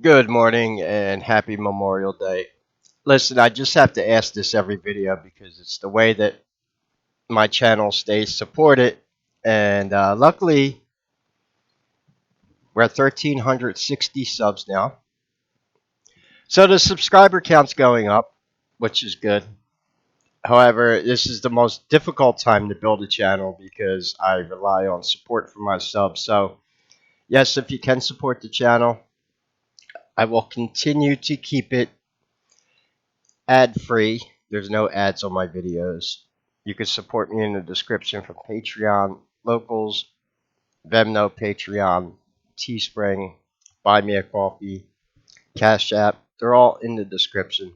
Good morning and happy Memorial Day. Listen, I just have to ask this every video because it's the way that my channel stays supported. And luckily, we're at 1,360 subs now. So the subscriber count's going up, which is good. However, this is the most difficult time to build a channel because I rely on support from my subs. So, yes, if you can support the channel, I will continue to keep it ad free. There's no ads on my videos. You can support me in the description from Patreon, Locals, Vemno, Patreon, Teespring, Buy Me a Coffee, Cash App. They're all in the description.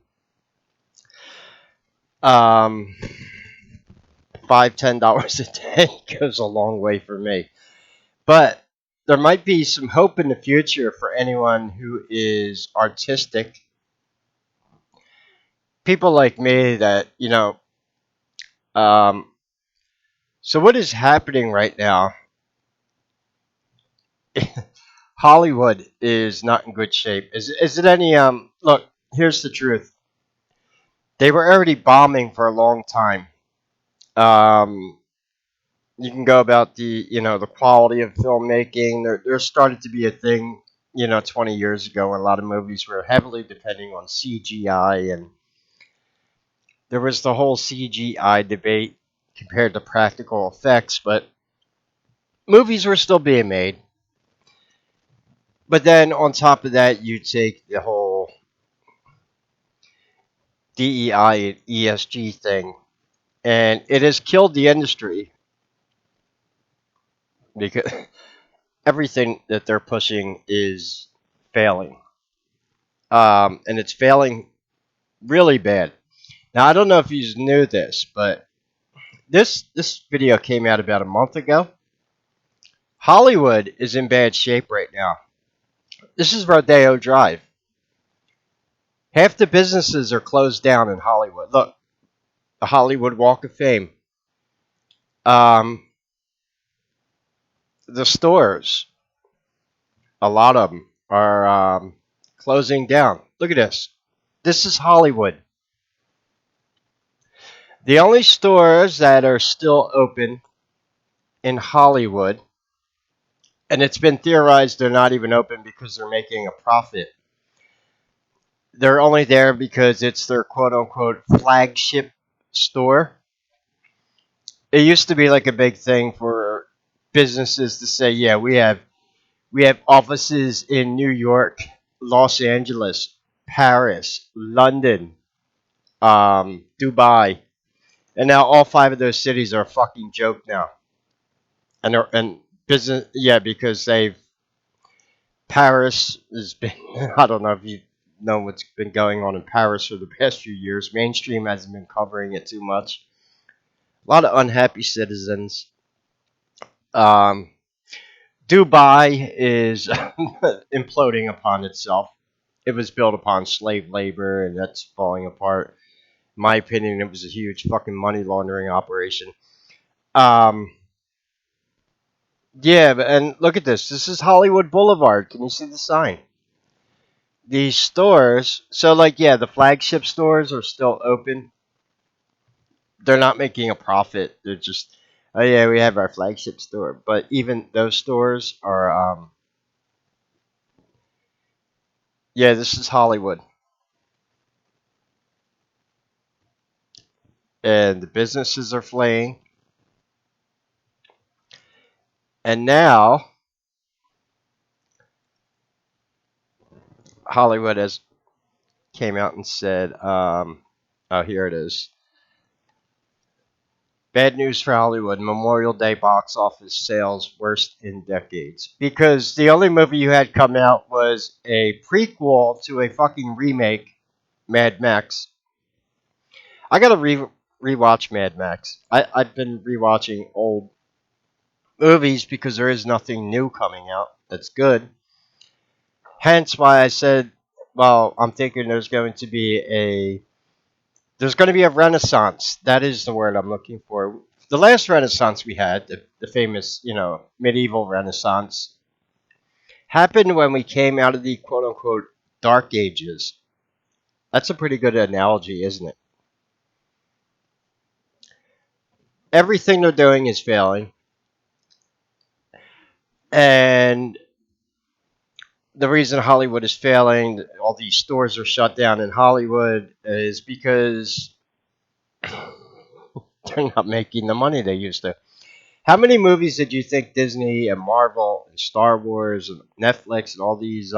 Um, $5, $10 a day goes a long way for me. But there might be some hope in the future for anyone who is artistic. People like me that, um, so what is happening right now? Hollywood is not in good shape. Is it any look, here's the truth. They were already bombing for a long time. Um you can go about the quality of filmmaking. There started to be a thing, 20 years ago when a lot of movies were heavily depending on CGI, and there was the whole CGI debate compared to practical effects, but movies were still being made. But then on top of that, you take the whole DEI and ESG thing, and it has killed the industry because everything that they're pushing is failing, and it's failing really bad. Now I don't know if you knew this, but this video came out about a month ago. Hollywood is in bad shape right now. This is Rodeo Drive. Half the businesses are closed down in Hollywood. Look, the Hollywood Walk of Fame. Um, the stores, a lot of them are closing down. Look at this. This is Hollywood. The only stores that are still open in Hollywood, and it's been theorized they're not even open because they're making a profit. They're only there because it's their quote unquote flagship store. It used to be like a big thing for businesses to say, yeah, we have offices in New York, Los Angeles, Paris, London, Dubai, and now all five of those cities are a fucking joke now. And business, yeah, because they've Paris has been. I don't know if you know what's been going on in Paris for the past few years. Mainstream hasn't been covering it too much. A lot of unhappy citizens. Um, Dubai is imploding upon itself. It was built upon slave labor, and that's falling apart. In my opinion, it was a huge fucking money laundering operation. Um, yeah, and look at this. This is Hollywood Boulevard. Can you see the sign? These stores, so like, yeah, the flagship stores are still open. They're not making a profit. They're just, oh yeah, we have our flagship store. But even those stores are, yeah, this is Hollywood. And the businesses are flaying. And now Hollywood has came out and said, oh, here it is. Bad news for Hollywood. Memorial Day box office sales worst in decades. Because the only movie you had come out was a prequel to a fucking remake, Mad Max. I gotta rewatch Mad Max. I've been rewatching old movies because there is nothing new coming out that's good. Hence why I said, well, I'm thinking there's going to be a renaissance. That is the word I'm looking for. The last renaissance we had, the famous, medieval renaissance, happened when we came out of the quote unquote dark ages. That's a pretty good analogy, isn't it? Everything they're doing is failing. And the reason Hollywood is failing, all these stores are shut down in Hollywood, is because they're not making the money they used to. How many movies did you think Disney and Marvel and Star Wars and Netflix and all these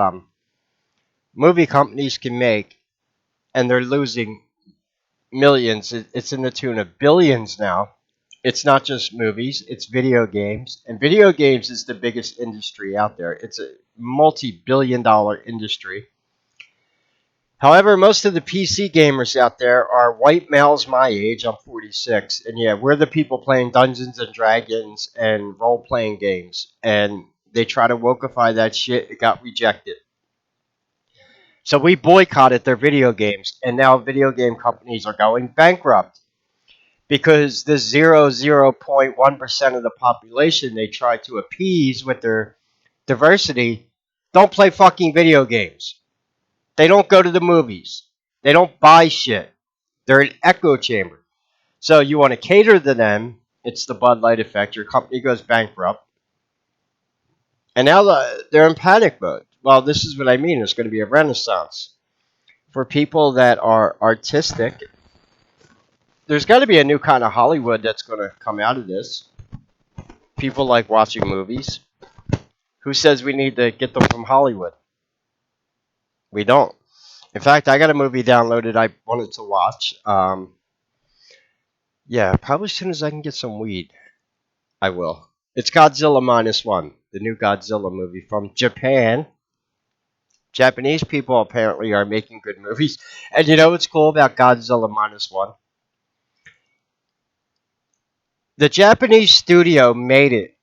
movie companies can make, and they're losing millions? It's in the tune of billions now. It's not just movies, it's video games. And video games is the biggest industry out there. It's a multi-billion-dollar industry. However, most of the PC gamers out there are white males my age. I'm 46. And yeah, we're the people playing Dungeons and Dragons and role playing games. And they try to wokeify that shit. It got rejected. So we boycotted their video games. And now video game companies are going bankrupt because the 0.1% of the population they try to appease with their diversity don't play fucking video games. They don't go to the movies. They don't buy shit. They're an echo chamber. So you want to cater to them. It's the Bud Light effect. Your company goes bankrupt. And now they're in panic mode. Well, this is what I mean. There's going to be a renaissance. For people that are artistic, there's got to be a new kind of Hollywood that's going to come out of this. People like watching movies. Who says we need to get them from Hollywood? We don't. In fact, I got a movie downloaded I wanted to watch. Yeah, probably as soon as I can get some weed, I will. It's Godzilla Minus One, the new Godzilla movie from Japan. Japanese people apparently are making good movies. And you know what's cool about Godzilla Minus One? The Japanese studio made it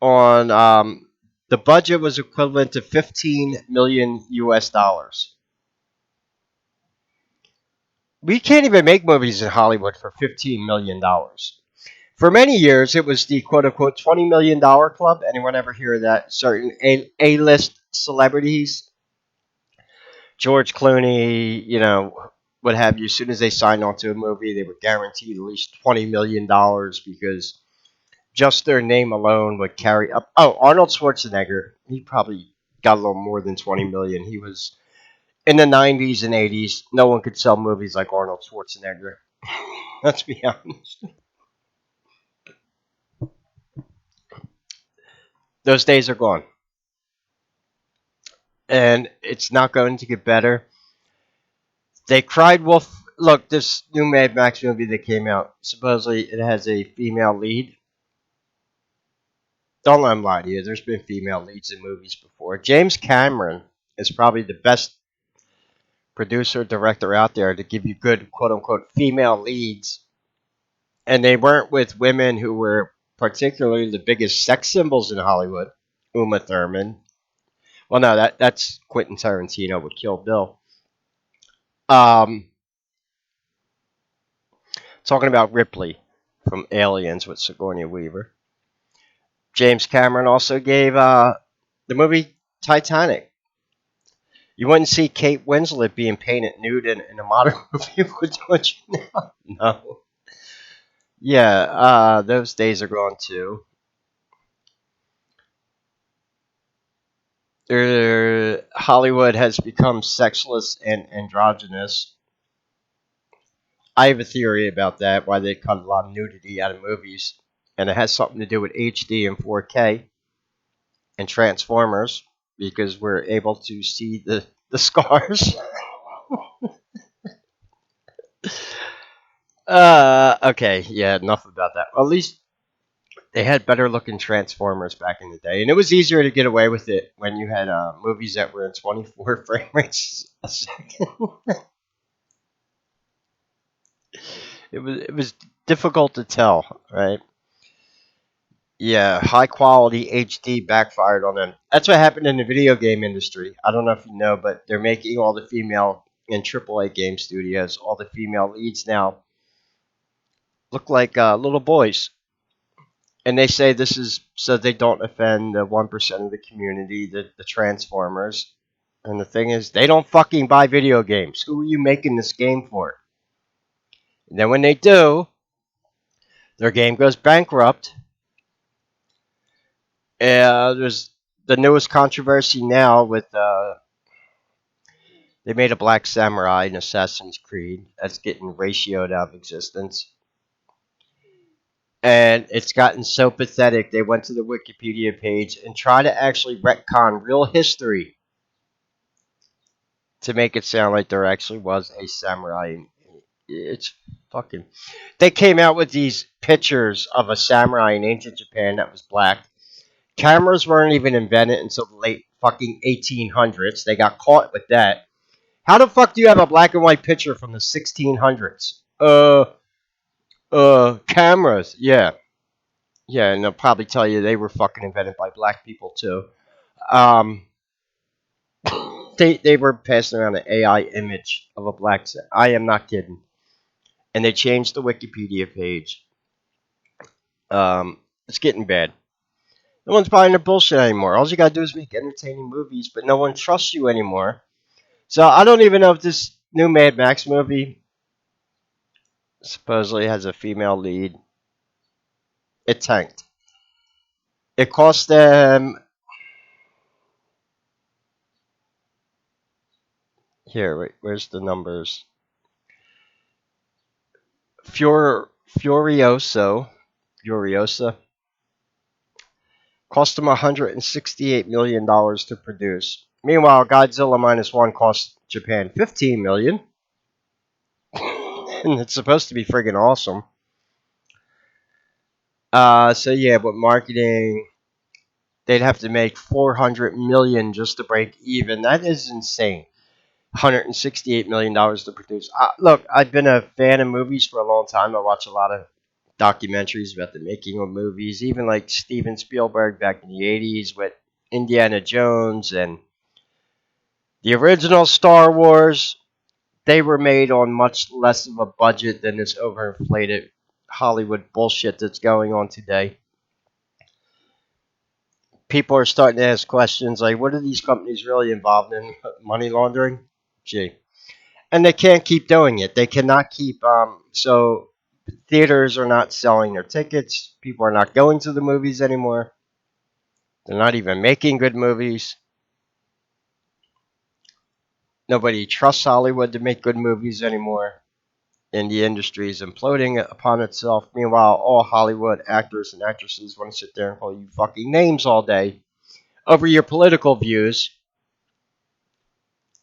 on, the budget was equivalent to 15 million US dollars. We can't even make movies in Hollywood for $15 million. For many years, it was the quote unquote $20 million club. Anyone ever hear of that? Certain A-list celebrities, George Clooney, what have you, as soon as they signed on to a movie, they were guaranteed at least $20 million because just their name alone would carry up. Oh, Arnold Schwarzenegger, he probably got a little more than 20 million. He was in the 90s and 80s. No one could sell movies like Arnold Schwarzenegger. Let's be honest. Those days are gone. And it's not going to get better. They cried wolf. Look, this new Mad Max movie that came out, supposedly it has a female lead. Don't let him lie to you. There's been female leads in movies before. James Cameron is probably the best producer, director out there to give you good, quote unquote, female leads. And they weren't with women who were particularly the biggest sex symbols in Hollywood. Uma Thurman. Well, no, that's Quentin Tarantino with Kill Bill. Um, Talking about Ripley from Aliens with Sigourney Weaver. James Cameron also gave the movie Titanic. You wouldn't see Kate Winslet being painted nude in a modern movie, would you now? No. Yeah, those days are gone too. Hollywood has become sexless and androgynous. I have a theory about that, why they cut a lot of nudity out of movies. And it has something to do with HD and 4K and Transformers, because we're able to see the scars. Okay, yeah, enough about that. Well, at least they had better looking Transformers back in the day, and it was easier to get away with it when you had movies that were in 24 frame rates a second. It was difficult to tell, right? Yeah, high quality HD backfired on them. That's what happened in the video game industry. I don't know if you know, but they're making all the female in AAA game studios. All the female leads now look like little boys. And they say this is so they don't offend the 1% of the community, the Transformers. And the thing is, they don't fucking buy video games. Who are you making this game for? And then when they do, their game goes bankrupt. There's the newest controversy now with they made a black samurai in Assassin's Creed that's getting ratioed out of existence. And it's gotten so pathetic, they went to the Wikipedia page and tried to actually retcon real history to make it sound like there actually was a samurai. It's fucking. They came out with these pictures of a samurai in ancient Japan that was black. Cameras weren't even invented until the late fucking 1800s. They got caught with that. How the fuck do you have a black and white picture from the 1600s? Cameras. Yeah. Yeah, and they'll probably tell you they were fucking invented by black people too. Um, they were passing around an AI image of a black. I am not kidding. And they changed the Wikipedia page. It's getting bad. No one's buying the bullshit anymore. All you gotta do is make entertaining movies, but no one trusts you anymore. So I don't even know if this new Mad Max movie supposedly has a female lead. It tanked. It cost them. Here, wait, where's the numbers? Furioso, Furiosa, cost them $168 million to produce. Meanwhile, Godzilla minus one cost Japan $15 million, and it's supposed to be friggin' awesome. So yeah, but marketing, they'd have to make 400 million just to break even. That is insane. $168 million to produce. Look, I've been a fan of movies for a long time. I watch a lot of documentaries about the making of movies, even like Steven Spielberg back in the 80s with Indiana Jones and the original Star Wars. They were made on much less of a budget than this overinflated Hollywood bullshit that's going on today. People are starting to ask questions like, what are these companies really involved in? Money laundering? Gee. And they can't keep doing it. They cannot keep. So theaters are not selling their tickets. People are not going to the movies anymore. They're not even making good movies. Nobody trusts Hollywood to make good movies anymore. And the industry is imploding upon itself. Meanwhile, all Hollywood actors and actresses want to sit there and call you fucking names all day over your political views.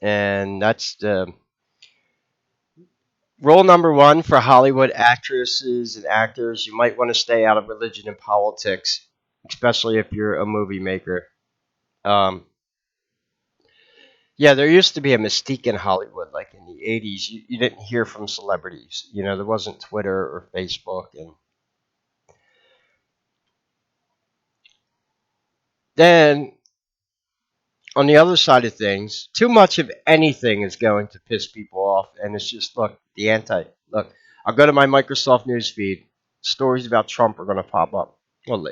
And that's the rule number one for Hollywood actresses and actors. You might want to stay out of religion and politics, especially if you're a movie maker. Um, yeah, there used to be a mystique in Hollywood, like in the 80s. You didn't hear from celebrities. You know, there wasn't Twitter or Facebook. And then, on the other side of things, too much of anything is going to piss people off. And it's just, look, the anti. Look, I'll go to my Microsoft News feed. Stories about Trump are going to pop up. Well,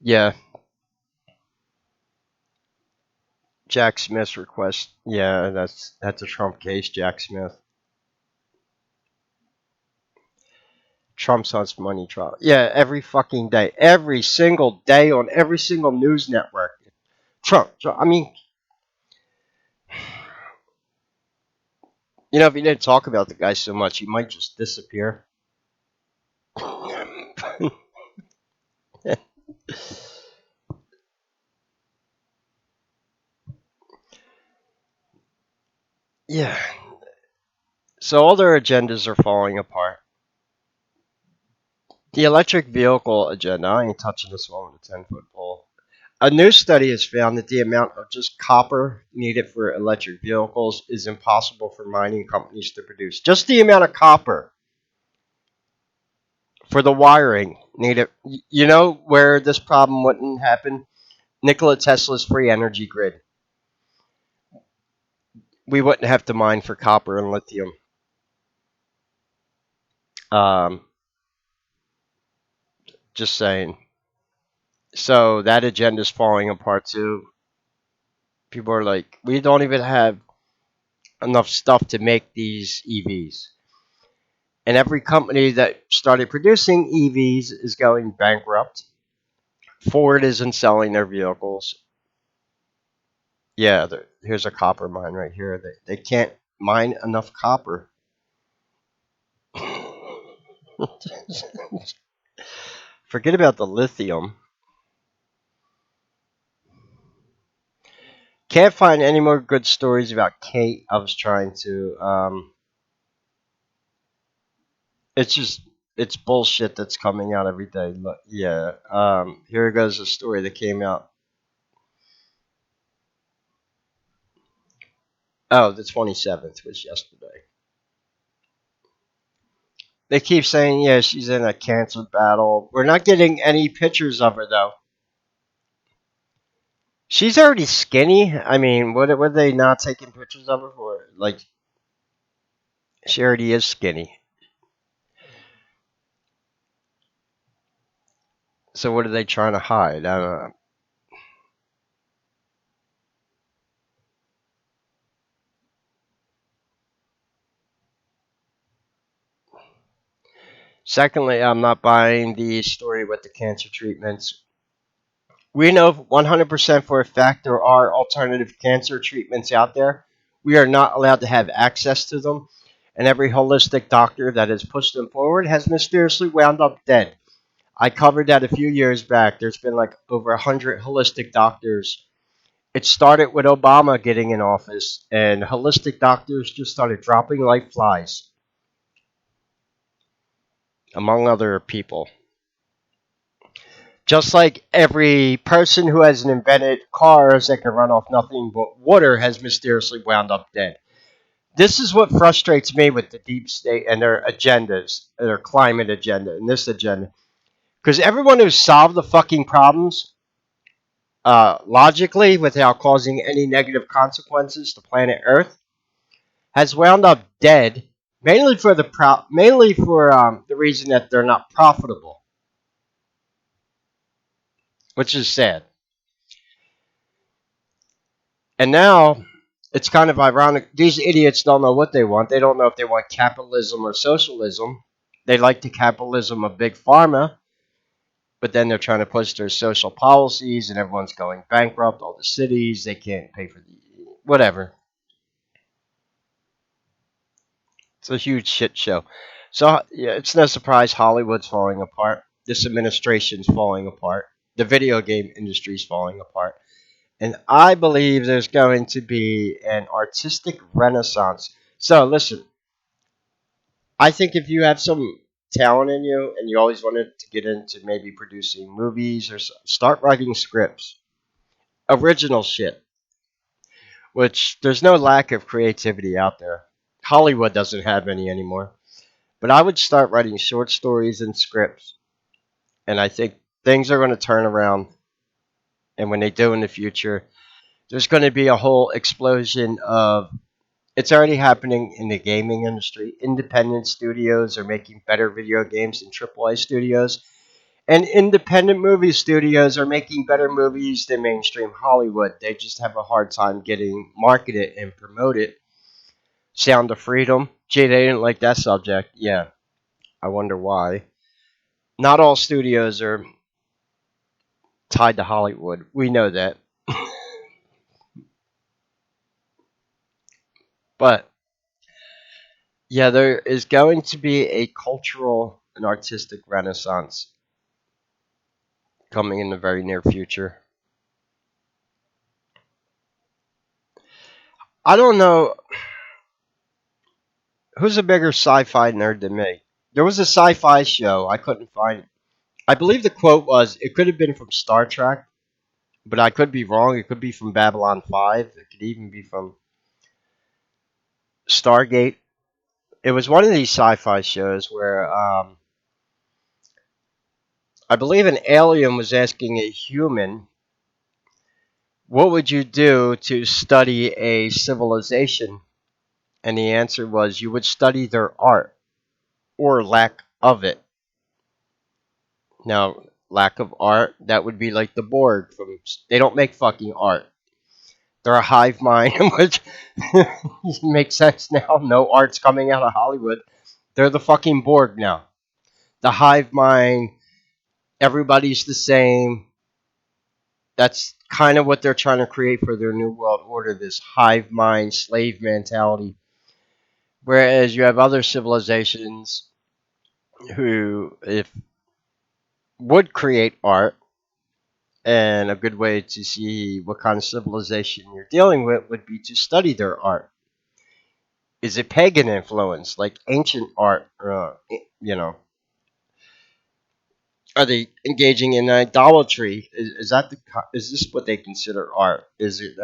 yeah, Jack Smith's request. Yeah, that's a Trump case, Jack Smith. Trump's on money trial. Yeah, every fucking day. Every single day on every single news network. Trump. I mean, if you didn't talk about the guy so much, he might just disappear. Yeah. So all their agendas are falling apart. The electric vehicle agenda, I ain't touching this one with a 10-foot pole. A new study has found that the amount of just copper needed for electric vehicles is impossible for mining companies to produce. Just the amount of copper for the wiring needed. You know where this problem wouldn't happen? Nikola Tesla's free energy grid. We wouldn't have to mine for copper and lithium. Um, just saying. So that agenda is falling apart too. People are like, we don't even have enough stuff to make these EVs. And every company that started producing EVs is going bankrupt. Ford isn't selling their vehicles. Yeah, here's a copper mine right here. They can't mine enough copper. Forget about the lithium. Can't find any more good stories about Kate. I was trying to. It's just it's bullshit that's coming out every day. Look, yeah. Here goes a story that came out. Oh, the 27th was yesterday. They keep saying, yeah, she's in a cancer battle. We're not getting any pictures of her though. She's already skinny. I mean, what were they not taking pictures of her for? Like, she already is skinny. So what are they trying to hide? I don't know. Secondly, I'm not buying the story with the cancer treatments. We know 100% for a fact there are alternative cancer treatments out there. We are not allowed to have access to them. And every holistic doctor that has pushed them forward has mysteriously wound up dead. I covered that a few years back. There's been like over 100 holistic doctors. It started with Obama getting in office, and holistic doctors just started dropping like flies, among other people. Just like every person who has invented cars that can run off nothing but water has mysteriously wound up dead. This is what frustrates me with the deep state and their agendas, their climate agenda, and this agenda. Because everyone who's solved the fucking problems logically without causing any negative consequences to planet Earth has wound up dead, mainly for the reason that they're not profitable, which is sad. And now it's kind of ironic. These idiots don't know what they want. They don't know if they want capitalism or socialism. They like the capitalism of big pharma, but then they're trying to push their social policies, and everyone's going bankrupt. All the cities they can't pay for the whatever. It's a huge shit show. So yeah, it's no surprise Hollywood's falling apart. This administration's falling apart. The video game industry's falling apart. And I believe there's going to be an artistic renaissance. So listen, I think if you have some talent in you and you always wanted to get into maybe producing movies or start writing scripts, original shit, which there's no lack of creativity out there. Hollywood doesn't have any anymore. But I would start writing short stories and scripts, and I think things are going to turn around. And when they do in the future, there's going to be a whole explosion of. It's already happening in the gaming industry. Independent studios are making better video games than AAA studios, and independent movie studios are making better movies than mainstream Hollywood. They just have a hard time getting marketed and promoted. Sound of Freedom. Gee, they didn't like that subject. Yeah, I wonder why. Not all studios are tied to Hollywood. We know that. But yeah, there is going to be a cultural and artistic renaissance coming in the very near future. I don't know who's a bigger sci-fi nerd than me. There was a sci-fi show I couldn't find it. I believe the quote was it could have been from Star Trek, but I could be wrong. It could be from Babylon 5. It could even be from Stargate. It was one of these sci-fi shows where I believe an alien was asking a human, what would you do to study a civilization? And the answer was, you would study their art or lack of it. Now, lack of art, that would be like the Borg from. They don't make fucking art. They're a hive mind, which makes sense now. No art's coming out of Hollywood. They're the fucking Borg now. The hive mind, everybody's the same. That's kind of what they're trying to create for their new world order, this hive mind slave mentality. Whereas you have other civilizations who, if would create art, and a good way to see what kind of civilization you're dealing with would be to study their art. Is it pagan influence, like ancient art? You know, are they engaging in idolatry? Is that is this what they consider art? Is it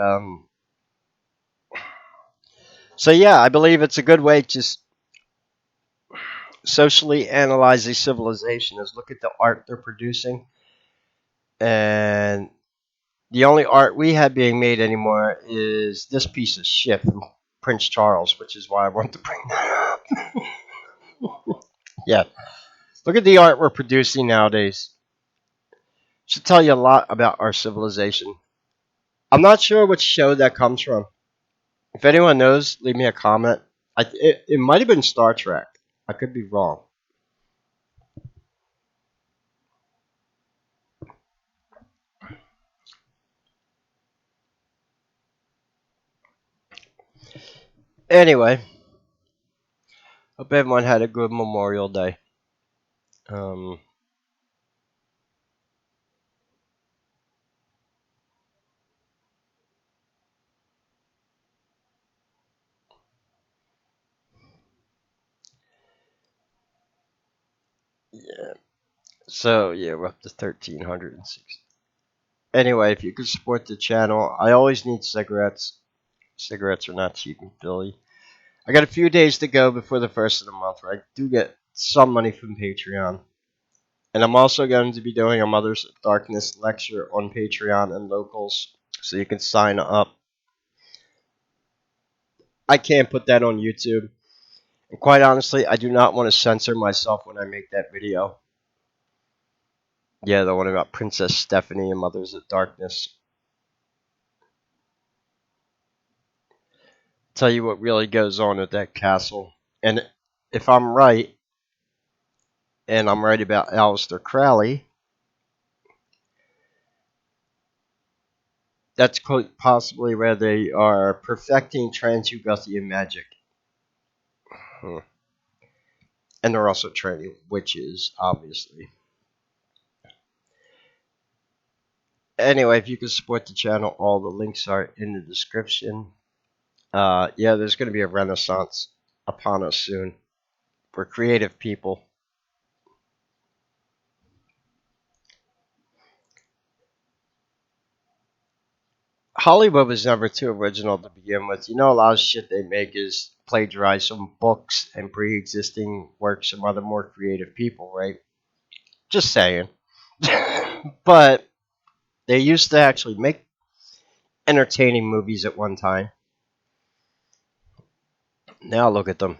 So yeah, I believe it's a good way to socially analyze a civilization is look at the art they're producing, and the only art we have being made anymore is this piece of shit from Prince Charles, which is why I want to bring that up. Yeah, look at the art we're producing nowadays. Should tell you a lot about our civilization. I'm not sure which show that comes from. If anyone knows, leave me a comment. It might have been Star Trek. I could be wrong. Anyway, hope everyone had a good Memorial Day. Um, yeah. So yeah, we're up to 1,306. Anyway, if you could support the channel, I always need cigarettes. Cigarettes are not cheap in Philly. I got a few days to go before the first of the month where I do get some money from Patreon. And I'm also going to be doing a Mothers of Darkness lecture on Patreon and locals, so you can sign up. I can't put that on YouTube. And quite honestly, I do not want to censor myself when I make that video. Yeah, the one about Princess Stephanie and Mothers of Darkness. Tell you what really goes on at that castle. And if I'm right, and I'm right about Aleister Crowley, that's quite possibly where they are perfecting Trans-Ugothian magic. Hmm. And they're also training witches, obviously. Anyway, if you can support the channel, all the links are in the description. Yeah, there's going to be a renaissance upon us soon. We're creative people. Hollywood was never too original to begin with. You know, a lot of shit they make is plagiarized from books and pre-existing works from other more creative people, right? Just saying. But they used to actually make entertaining movies at one time. Now look at them.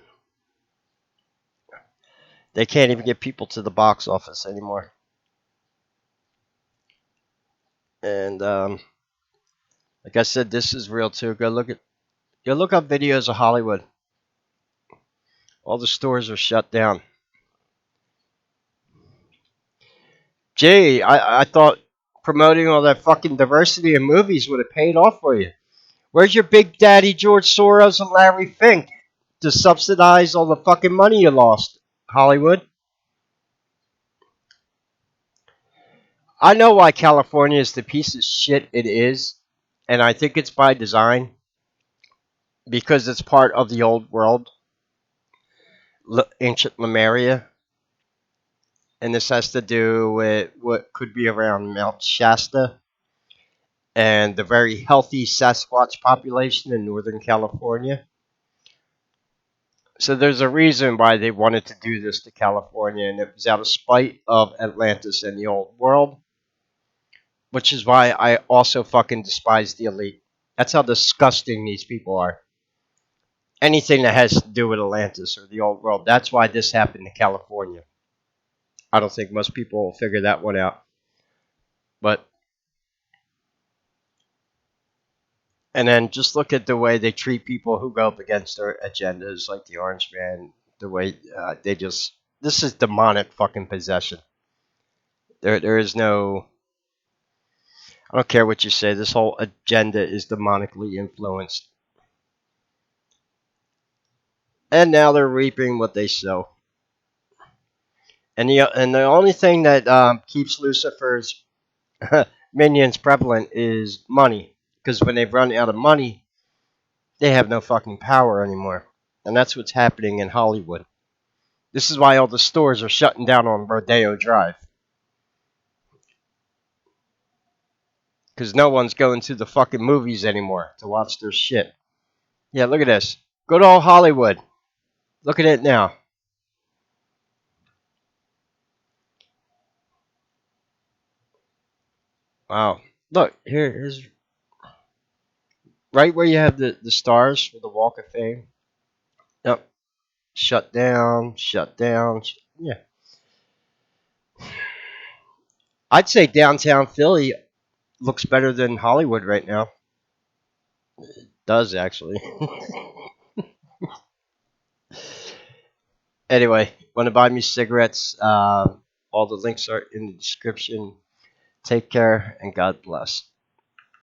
They can't even get people to the box office anymore. And like I said, this is real too. Go look up videos of Hollywood. All the stores are shut down. Gee, I thought promoting all that fucking diversity in movies would have paid off for you. Where's your big daddy George Soros and Larry Fink to subsidize all the fucking money you lost, Hollywood? I know why California is the piece of shit it is, and I think it's by design because it's part of the old world, ancient Lemuria, and this has to do with what could be around Mount Shasta and the very healthy Sasquatch population in Northern California. So there's a reason why they wanted to do this to California, and it was out of spite of Atlantis and the old world, which is why I also fucking despise the elite. That's how disgusting these people are. Anything that has to do with Atlantis or the old world, that's why this happened to California. I don't think most people will figure that one out. But And then just look at the way they treat people who go up against their agendas, like the Orange Man. The way they just this is demonic fucking possession. There is no. I don't care what you say. This whole agenda is demonically influenced, and now they're reaping what they sow. And the only thing that keeps Lucifer's minions prevalent is money, because when they've run out of money, they have no fucking power anymore, and that's what's happening in Hollywood. This is why all the stores are shutting down on Rodeo Drive, because no one's going to the fucking movies anymore to watch their shit. Yeah, look at this. Good old Hollywood. Look at it now. Wow. Look, here's right where you have the stars for the Walk of Fame. Yep. Shut down, shut down. Yeah. I'd say downtown Philly looks better than Hollywood right now. Does actually. Anyway, want to buy me cigarettes? All the links are in the description. Take care and God bless.